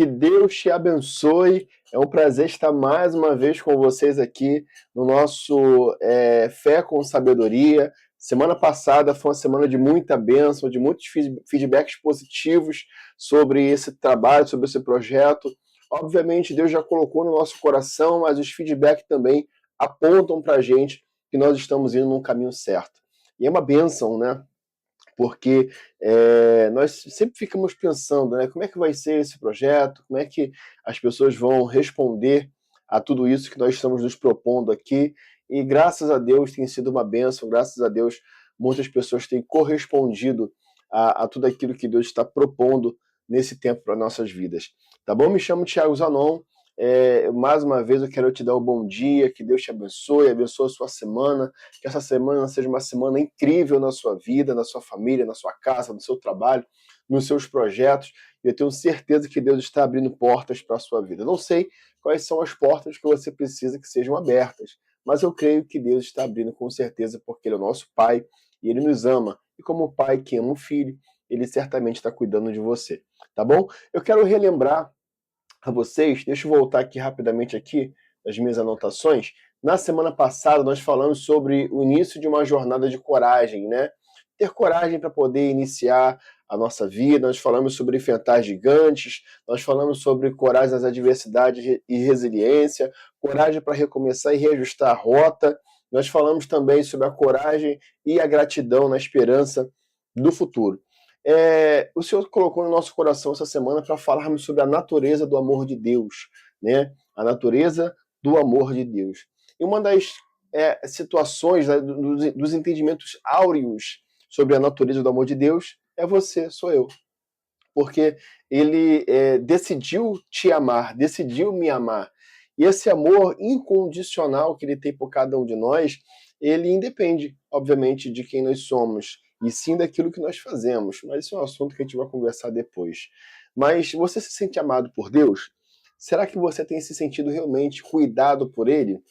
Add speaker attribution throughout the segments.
Speaker 1: Que Deus te abençoe. É um prazer estar mais uma vez com vocês aqui no nosso Fé com Sabedoria. Semana passada foi uma semana de muita bênção, de muitos feedbacks positivos sobre esse trabalho, sobre esse projeto. Obviamente, Deus já colocou no nosso coração, mas os feedbacks também apontam para a gente que nós estamos indo no caminho certo. E é uma bênção, né? Porque nós sempre ficamos pensando, né, como é que vai ser esse projeto, como é que as pessoas vão responder a tudo isso que nós estamos nos propondo aqui, e graças a Deus tem sido uma bênção, graças a Deus muitas pessoas têm correspondido a tudo aquilo que Deus está propondo nesse tempo para nossas vidas. Tá bom? Me chamo Thiago Zanon. Mais uma vez eu quero te dar um bom dia, que Deus te abençoe a sua semana, que essa semana seja uma semana incrível na sua vida, na sua família, na sua casa, no seu trabalho, nos seus projetos, e eu tenho certeza que Deus está abrindo portas para a sua vida. Eu não sei quais são as portas que você precisa que sejam abertas, mas eu creio que Deus está abrindo com certeza, porque Ele é o nosso Pai, e Ele nos ama, e como o Pai que ama o Filho, Ele certamente está cuidando de você, tá bom? Eu quero relembrar a vocês, deixa eu voltar aqui rapidamente aqui nas minhas anotações. Na semana passada nós falamos sobre o início de uma jornada de coragem, né? Ter coragem para poder iniciar a nossa vida, nós falamos sobre enfrentar gigantes, nós falamos sobre coragem nas adversidades e resiliência, coragem para recomeçar e reajustar a rota, nós falamos também sobre a coragem e a gratidão na esperança do futuro. O Senhor colocou no nosso coração essa semana para falarmos sobre a natureza do amor de Deus, né? A natureza do amor de Deus. E uma das situações, né, dos entendimentos áureos sobre a natureza do amor de Deus é você, sou eu. Porque Ele decidiu te amar, decidiu me amar. E esse amor incondicional que Ele tem por cada um de nós, ele independe, obviamente, de quem nós somos, e sim daquilo que nós fazemos. Mas isso é um assunto que a gente vai conversar depois. Mas você se sente amado por Deus? Será que você tem se sentido realmente cuidado por Ele?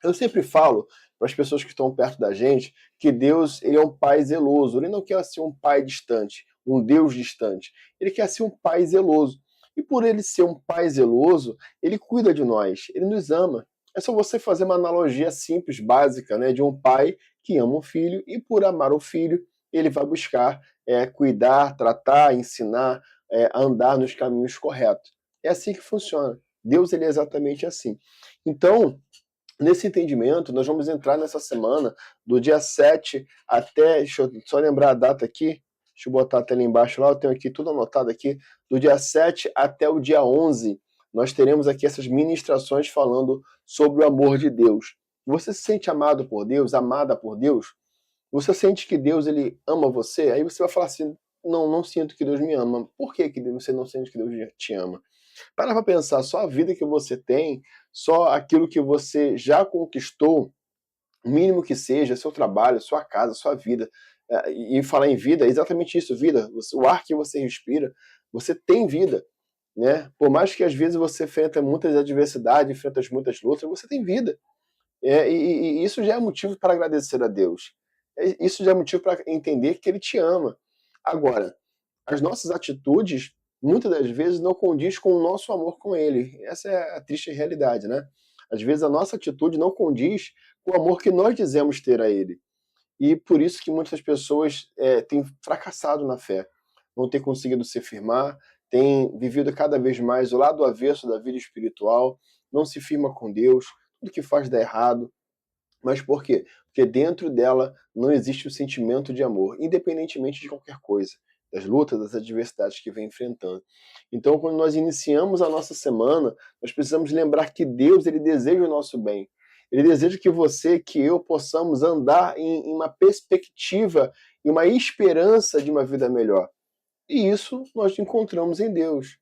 Speaker 1: Eu sempre falo para as pessoas que estão perto da gente que Deus, ele é um pai zeloso. Ele não quer ser um pai distante, um Deus distante. Ele quer ser um pai zeloso. E por ele ser um pai zeloso, ele cuida de nós, ele nos ama. É só você fazer uma analogia simples, básica, né, de um pai que ama o filho e por amar o filho, ele vai buscar cuidar, tratar, ensinar, andar nos caminhos corretos. É assim que funciona. Deus, ele é exatamente assim. Então, nesse entendimento, nós vamos entrar nessa semana, do dia 7 até, deixa eu só lembrar a data aqui, deixa eu botar até lá embaixo, lá eu tenho aqui tudo anotado aqui, do dia 7 até o dia 11, nós teremos aqui essas ministrações falando sobre o amor de Deus. Você se sente amado por Deus, amada por Deus? Você sente que Deus, ele ama você? Aí você vai falar assim, não sinto que Deus me ama. Por que você não sente que Deus te ama? Para pensar, só a vida que você tem, só aquilo que você já conquistou, o mínimo que seja, seu trabalho, sua casa, sua vida. E falar em vida é exatamente isso, vida. O ar que você respira, você tem vida, né? Por mais que às vezes você enfrenta muitas adversidades, enfrenta muitas lutas, você tem vida. E isso já é motivo para agradecer a Deus. Isso já é motivo para entender que Ele te ama. Agora, as nossas atitudes, muitas das vezes, não condiz com o nosso amor com Ele. Essa é a triste realidade, né? Às vezes a nossa atitude não condiz com o amor que nós dizemos ter a Ele. E por isso que muitas pessoas têm fracassado na fé, não têm conseguido se firmar, têm vivido cada vez mais o lado avesso da vida espiritual, não se firma com Deus, tudo que faz dá errado. Mas por quê? Porque dentro dela não existe o sentimento de amor, independentemente de qualquer coisa, das lutas, das adversidades que vem enfrentando. Então, quando nós iniciamos a nossa semana, nós precisamos lembrar que Deus, ele deseja o nosso bem. Ele deseja que você, que eu, possamos andar em uma perspectiva e uma esperança de uma vida melhor. E isso nós encontramos em Deus.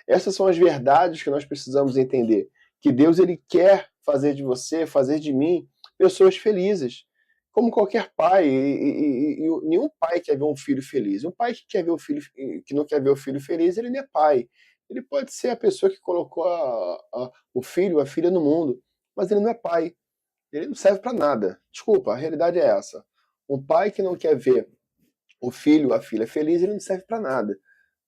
Speaker 1: Essas são as verdades que nós precisamos entender. Que Deus, ele quer fazer de você, fazer de mim, pessoas felizes. Como qualquer pai, e nenhum pai quer ver um filho feliz. Um pai que quer ver o filho, que não quer ver o filho feliz, ele não é pai. Ele pode ser a pessoa que colocou o filho, a filha no mundo, mas ele não é pai. Ele não serve para nada. Desculpa, a realidade é essa. Um pai que não quer ver o filho, a filha feliz, ele não serve para nada.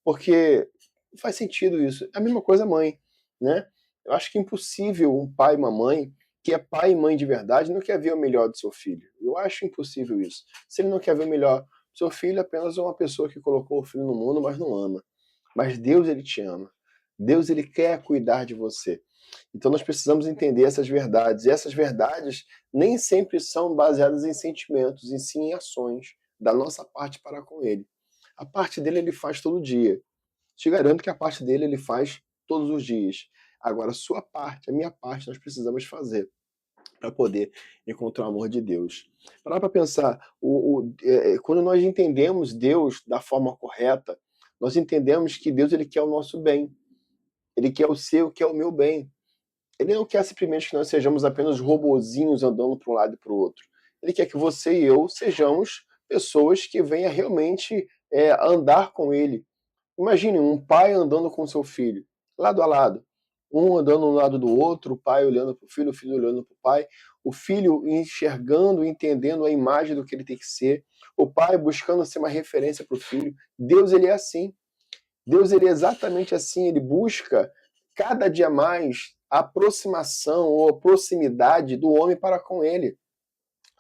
Speaker 1: Porque Não faz sentido isso. É a mesma coisa mãe, né? Eu acho que é impossível um pai e uma mãe que é pai e mãe de verdade não quer ver o melhor do seu filho. Eu acho impossível isso. Se ele não quer ver o melhor do seu filho, é apenas uma pessoa que colocou o filho no mundo, mas não ama. Mas Deus, ele te ama. Deus, ele quer cuidar de você. Então nós precisamos entender essas verdades. E essas verdades nem sempre são baseadas em sentimentos, e sim em ações da nossa parte para com ele. A parte dele ele faz todo dia. Te garanto que a parte dele ele faz todos os dias. Agora, a sua parte, a minha parte, nós precisamos fazer para poder encontrar o amor de Deus. Para pensar, quando nós entendemos Deus da forma correta, nós entendemos que Deus ele quer o nosso bem. Ele quer o seu, quer o meu bem. Ele não quer simplesmente que nós sejamos apenas robozinhos andando para um lado e para o outro. Ele quer que você e eu sejamos pessoas que venham realmente andar com ele. Imagine um pai andando com seu filho, lado a lado. Um andando um lado do outro, o pai olhando para o filho olhando para o pai, o filho enxergando, entendendo a imagem do que ele tem que ser, o pai buscando ser uma referência para o filho. Deus, ele é assim. Deus, ele é exatamente assim. Ele busca cada dia mais a aproximação ou a proximidade do homem para com ele.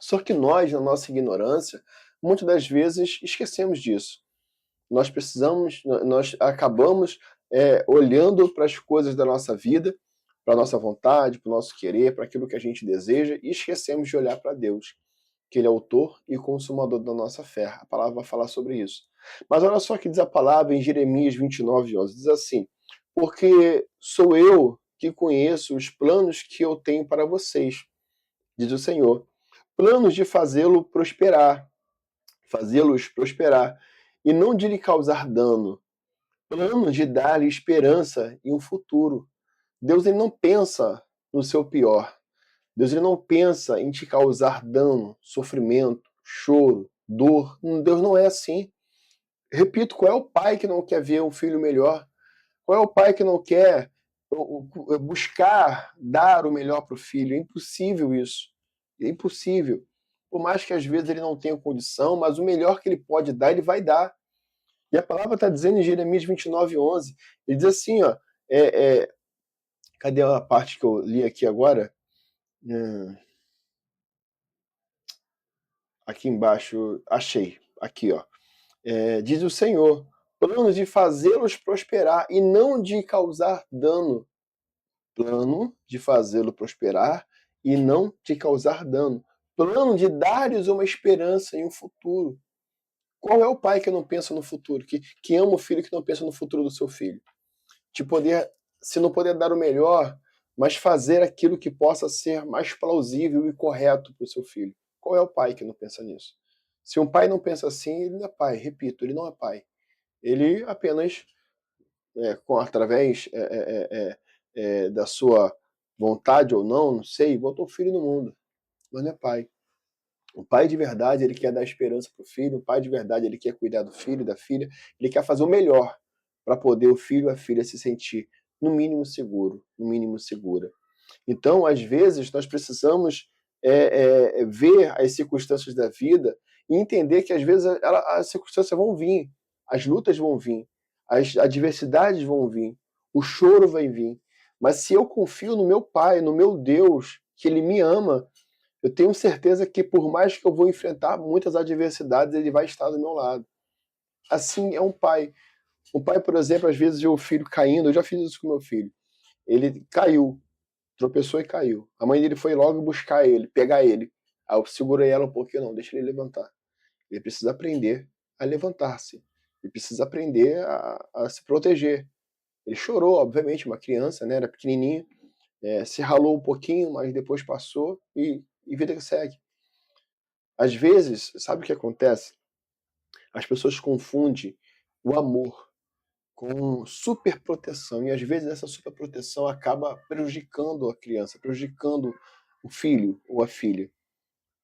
Speaker 1: Só que nós, na nossa ignorância, muitas das vezes esquecemos disso. Nós acabamos olhando para as coisas da nossa vida, para a nossa vontade, para o nosso querer, para aquilo que a gente deseja, e esquecemos de olhar para Deus, que Ele é autor e consumador da nossa fé. A palavra vai falar sobre isso. Mas olha só o que diz a palavra em Jeremias 29:11. Diz assim: porque sou eu que conheço os planos que eu tenho para vocês, diz o Senhor. Planos de fazê-los prosperar, e não de lhe causar dano. Planos de dar-lhe esperança e um futuro. Deus ele não pensa no seu pior. Deus ele não pensa em te causar dano, sofrimento, choro, dor. Deus não é assim. Repito, qual é o pai que não quer ver um filho melhor? Qual é o pai que não quer buscar dar o melhor para o filho? É impossível isso. É impossível. Por mais que às vezes ele não tenha condição, mas o melhor que ele pode dar, ele vai dar. E a palavra está dizendo em Jeremias 29:11, ele diz assim, ó, cadê a parte que eu li aqui agora? Aqui embaixo, achei, aqui, ó. Diz o Senhor, planos de fazê-los prosperar e não de causar dano. Plano de fazê-lo prosperar e não de causar dano. Plano de dar-lhes uma esperança e um futuro. Qual é o pai que não pensa no futuro, que ama o filho, que não pensa no futuro do seu filho? Se não poder dar o melhor, mas fazer aquilo que possa ser mais plausível e correto para o seu filho. Qual é o pai que não pensa nisso? Se um pai não pensa assim, ele não é pai. Repito, ele não é pai. Ele apenas, através da sua vontade ou não sei, botou o filho no mundo. Mas não é pai. O pai de verdade, ele quer dar esperança para o filho, o pai de verdade, ele quer cuidar do filho, da filha, ele quer fazer o melhor para poder o filho e a filha se sentir, no mínimo, seguro, no mínimo segura. Então, às vezes, nós precisamos ver as circunstâncias da vida e entender que, às vezes, as circunstâncias vão vir, as lutas vão vir, as adversidades vão vir, o choro vai vir. Mas se eu confio no meu Pai, no meu Deus, que Ele me ama, eu tenho certeza que por mais que eu vou enfrentar muitas adversidades, Ele vai estar do meu lado. Assim é um pai. Um pai, por exemplo, às vezes vê o filho caindo, eu já fiz isso com meu filho. Ele caiu, tropeçou e caiu. A mãe dele foi logo buscar ele, pegar ele. Aí eu segurei ela um pouquinho, não, deixa ele levantar. Ele precisa aprender a levantar-se. Ele precisa aprender a se proteger. Ele chorou, obviamente, uma criança, né? Era pequenininho, se ralou um pouquinho, mas depois passou e vida que segue. Às vezes, sabe o que acontece? As pessoas confundem o amor com superproteção, e às vezes essa superproteção acaba prejudicando a criança, prejudicando o filho ou a filha.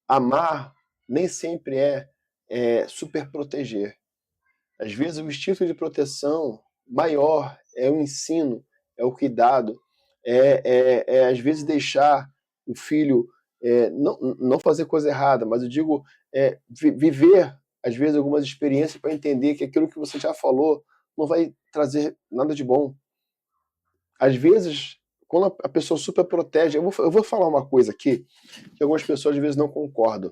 Speaker 1: Amar nem sempre é superproteger. Às vezes o instinto de proteção maior é o ensino, é o cuidado, às vezes deixar o filho não fazer coisa errada, mas eu digo viver às vezes algumas experiências para entender que aquilo que você já falou não vai trazer nada de bom. Às vezes, quando a pessoa super protege, eu vou falar uma coisa aqui, que algumas pessoas às vezes não concordam,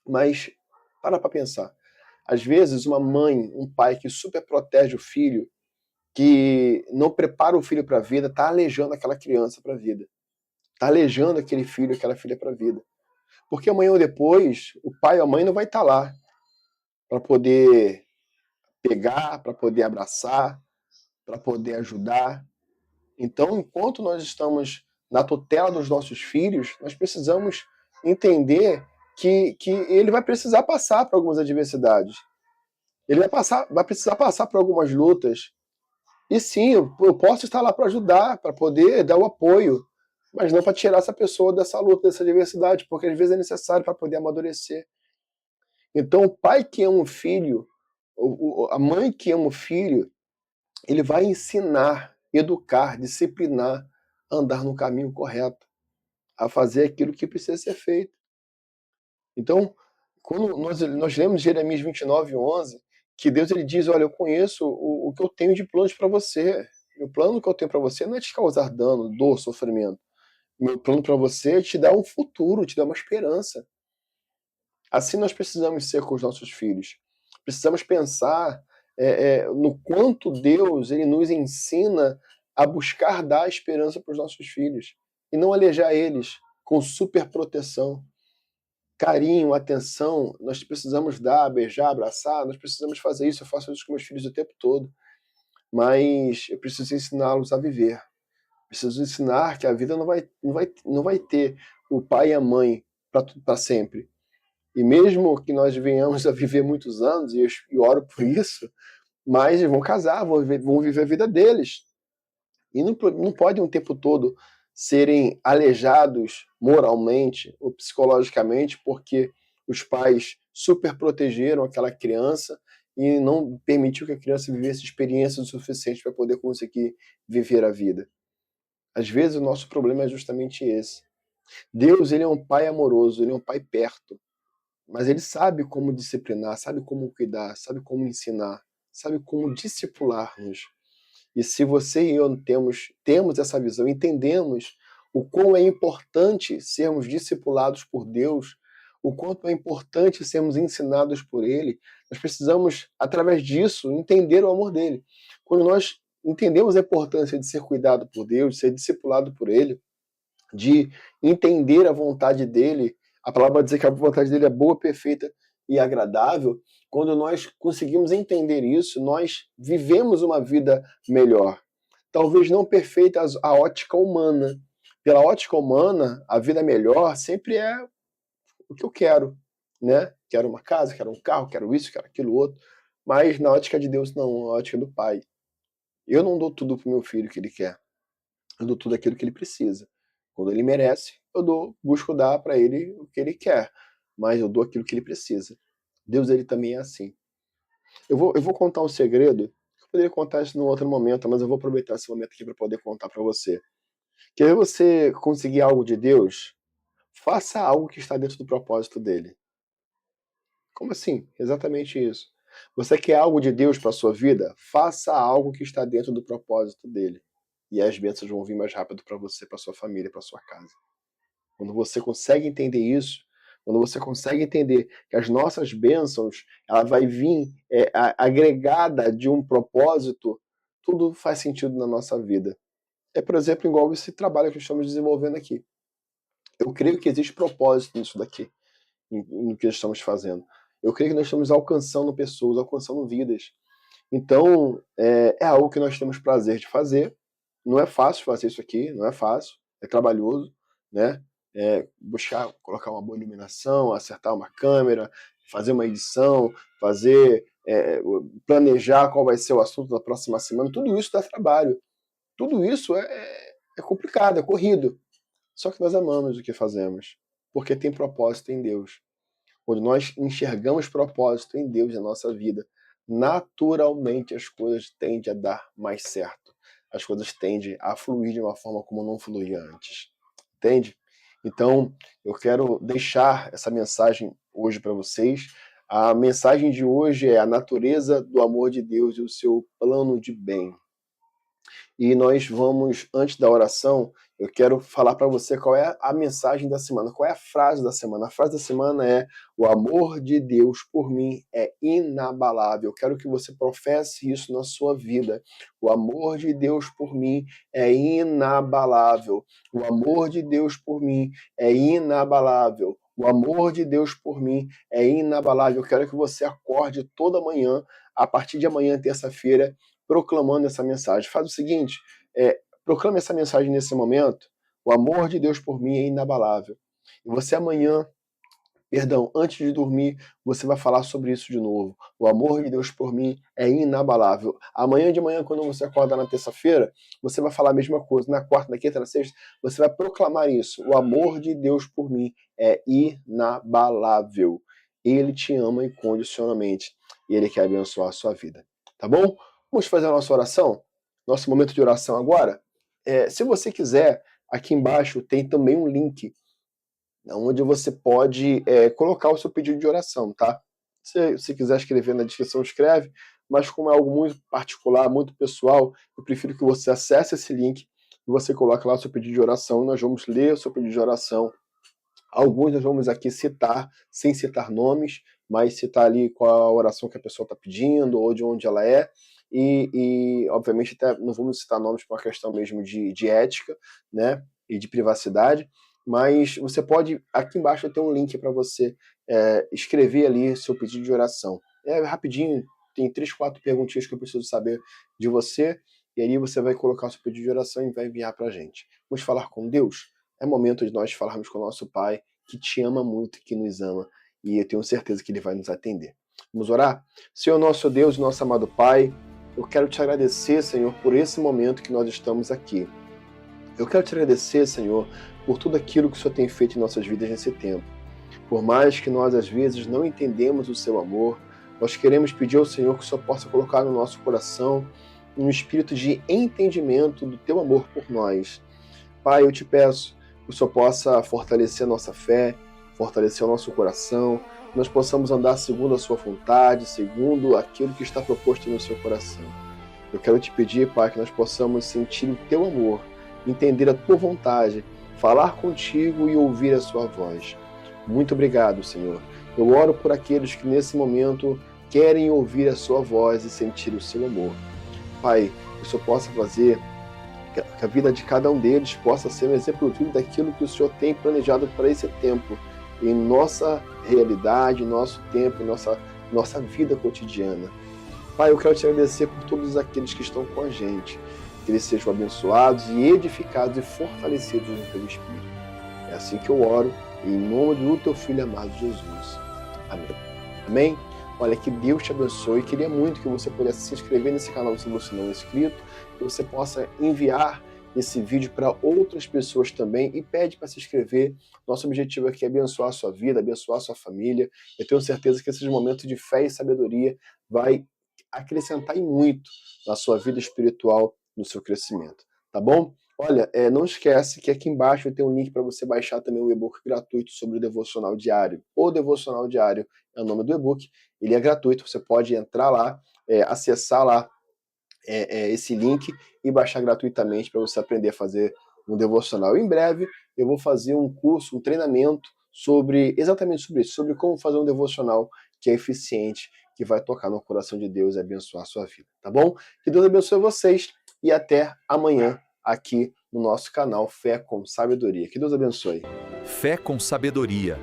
Speaker 1: mas para pensar. Às vezes, uma mãe, um pai que super protege o filho, que não prepara o filho para a vida, está alejando aquela criança para a vida. Está alejando aquele filho, aquela filha para a vida. Porque amanhã ou depois, o pai ou a mãe não vai estar lá para poder pegar, para poder abraçar, para poder ajudar. Então, enquanto nós estamos na tutela dos nossos filhos, nós precisamos entender que ele vai precisar passar por algumas adversidades. Ele vai precisar passar por algumas lutas. E sim, eu posso estar lá para ajudar, para poder dar o apoio, mas não para tirar essa pessoa dessa luta, dessa adversidade, porque às vezes é necessário para poder amadurecer. Então, o pai que ama o filho, a mãe que ama o filho, ele vai ensinar, educar, disciplinar, a andar no caminho correto, a fazer aquilo que precisa ser feito. Então, quando nós lemos Jeremias 29:11, que Deus ele diz, olha, eu conheço o que eu tenho de planos para você. O plano que eu tenho para você não é te causar dano, dor, sofrimento. Meu plano para você é te dar um futuro, te dar uma esperança. Assim nós precisamos ser com os nossos filhos. Precisamos pensar no quanto Deus ele nos ensina a buscar dar esperança para os nossos filhos e não alejar eles com super proteção. Carinho, atenção, nós precisamos dar, beijar, abraçar, nós precisamos fazer isso. Eu faço isso com meus filhos o tempo todo, mas eu preciso ensiná-los a viver. Preciso ensinar que a vida não vai ter o pai e a mãe para sempre. E mesmo que nós venhamos a viver muitos anos, e eu oro por isso, mas eles vão casar, vão viver a vida deles. E não pode um tempo todo serem alejados moralmente ou psicologicamente porque os pais super protegeram aquela criança e não permitiu que a criança vivesse experiências o suficiente para poder conseguir viver a vida. Às vezes o nosso problema é justamente esse. Deus, ele é um pai amoroso, ele é um pai perto, mas ele sabe como disciplinar, sabe como cuidar, sabe como ensinar, sabe como discipular-nos. E se você e eu temos essa visão, entendemos o quão é importante sermos discipulados por Deus, o quanto é importante sermos ensinados por Ele, nós precisamos, através disso, entender o amor dele. Quando nós entendemos a importância de ser cuidado por Deus, de ser discipulado por Ele, de entender a vontade dele, a palavra vai dizer que a vontade dele é boa, perfeita e agradável. Quando nós conseguimos entender isso, nós vivemos uma vida melhor. Talvez não perfeita a ótica humana. Pela ótica humana, a vida melhor sempre é o que eu quero, né? Quero uma casa, quero um carro, quero isso, quero aquilo outro. Mas na ótica de Deus não, na ótica do Pai. Eu não dou tudo pro meu filho que ele quer. Eu dou tudo aquilo que ele precisa. Quando ele merece, busco dar para ele o que ele quer, mas eu dou aquilo que ele precisa. Deus, ele também é assim. Eu vou contar um segredo, eu poderia contar isso num outro momento, mas eu vou aproveitar esse momento aqui para poder contar para você. Quer ver você conseguir algo de Deus? Faça algo que está dentro do propósito dele. Como assim? Exatamente isso. Você quer algo de Deus para sua vida? Faça algo que está dentro do propósito dele. E as bênçãos vão vir mais rápido para você, para sua família, para sua casa. Quando você consegue entender isso, quando você consegue entender que as nossas bênçãos, ela vai vir agregada de um propósito, tudo faz sentido na nossa vida. É, por exemplo, igual esse trabalho que estamos desenvolvendo aqui. Eu creio que existe propósito nisso daqui, no que estamos fazendo. Eu creio que nós estamos alcançando pessoas, alcançando vidas. Então, é algo que nós temos prazer de fazer. Não é fácil fazer isso aqui, não é fácil, é trabalhoso, né? Buscar, colocar uma boa iluminação, acertar uma câmera, fazer uma edição, planejar qual vai ser o assunto da próxima semana, tudo isso dá trabalho. Tudo isso é complicado, é corrido. Só que nós amamos o que fazemos, porque tem propósito em Deus. Quando nós enxergamos propósito em Deus na nossa vida, naturalmente as coisas tendem a dar mais certo. As coisas tendem a fluir de uma forma como não fluía antes. Entende? Então, eu quero deixar essa mensagem hoje para vocês. A mensagem de hoje é a natureza do amor de Deus e o seu plano de bem. E nós vamos, antes da oração, eu quero falar para você qual é a mensagem da semana, qual é a frase da semana. A frase da semana é: o amor de Deus por mim é inabalável. Eu quero que você professe isso na sua vida. O amor de Deus por mim é inabalável. O amor de Deus por mim é inabalável. O amor de Deus por mim é inabalável. Eu quero que você acorde toda manhã, a partir de amanhã, terça-feira, proclamando essa mensagem. Faz o seguinte, proclame essa mensagem nesse momento: o amor de Deus por mim é inabalável. E você amanhã, antes de dormir, você vai falar sobre isso de novo. O amor de Deus por mim é inabalável. Amanhã de manhã, quando você acordar na terça-feira, você vai falar a mesma coisa. Na quarta, na quinta, na sexta, você vai proclamar isso. O amor de Deus por mim é inabalável. Ele te ama incondicionalmente. E Ele quer abençoar a sua vida. Tá bom? Vamos fazer a nossa oração? Nosso momento de oração agora? Se você quiser, aqui embaixo tem também um link onde você pode colocar o seu pedido de oração, tá? Se quiser escrever na descrição, escreve, mas como é algo muito particular, muito pessoal, eu prefiro que você acesse esse link e você coloque lá o seu pedido de oração e nós vamos ler o seu pedido de oração. Alguns nós vamos aqui citar, sem citar nomes, mas citar ali qual a oração que a pessoa está pedindo ou de onde ela é. E obviamente, até não vamos citar nomes por uma questão mesmo de ética, né, e de privacidade, mas você pode, aqui embaixo tem um link para você escrever ali seu pedido de oração. É rapidinho, tem 3, 4 perguntinhas que eu preciso saber de você, e aí você vai colocar o seu pedido de oração e vai enviar para a gente. Vamos falar com Deus? É momento de nós falarmos com o nosso Pai, que te ama muito, que nos ama, e eu tenho certeza que Ele vai nos atender. Vamos orar? Senhor nosso Deus, nosso amado Pai, eu quero te agradecer, Senhor, por esse momento que nós estamos aqui. Eu quero te agradecer, Senhor, por tudo aquilo que o Senhor tem feito em nossas vidas nesse tempo. Por mais que nós, às vezes, não entendemos o seu amor, nós queremos pedir ao Senhor que o Senhor possa colocar no nosso coração um espírito de entendimento do teu amor por nós. Pai, eu te peço que o Senhor possa fortalecer a nossa fé, fortalecer o nosso coração, que nós possamos andar segundo a sua vontade, segundo aquilo que está proposto no seu coração. Eu quero te pedir, Pai, que nós possamos sentir o teu amor, entender a tua vontade, falar contigo e ouvir a sua voz. Muito obrigado, Senhor. Eu oro por aqueles que nesse momento querem ouvir a sua voz e sentir o seu amor. Pai, que o Senhor possa fazer que a vida de cada um deles possa ser um exemplo vivo daquilo que o Senhor tem planejado para esse tempo, em nossa realidade, nosso tempo, nossa vida cotidiana. Pai, eu quero te agradecer por todos aqueles que estão com a gente, que eles sejam abençoados e edificados e fortalecidos no teu Espírito. É assim que eu oro, em nome do teu Filho amado Jesus. Amém. Amém? Olha, que Deus te abençoe. Queria muito que você pudesse se inscrever nesse canal se você não é inscrito, que você possa enviar esse vídeo para outras pessoas também e pede para se inscrever. Nosso objetivo aqui é abençoar a sua vida, abençoar a sua família. Eu tenho certeza que esses momentos de fé e sabedoria vai acrescentar muito na sua vida espiritual, no seu crescimento. Tá bom? Olha, não esquece que aqui embaixo tem um link para você baixar também o e-book gratuito sobre o devocional diário. O devocional diário é o nome do e-book. Ele é gratuito, você pode entrar lá, acessar lá esse link e baixar gratuitamente para você aprender a fazer um devocional. Em breve eu vou fazer um curso, um treinamento exatamente sobre isso, sobre como fazer um devocional que é eficiente, que vai tocar no coração de Deus e abençoar a sua vida, tá bom? Que Deus abençoe vocês e até amanhã aqui no nosso canal Fé com Sabedoria. Que Deus abençoe.
Speaker 2: Fé com Sabedoria,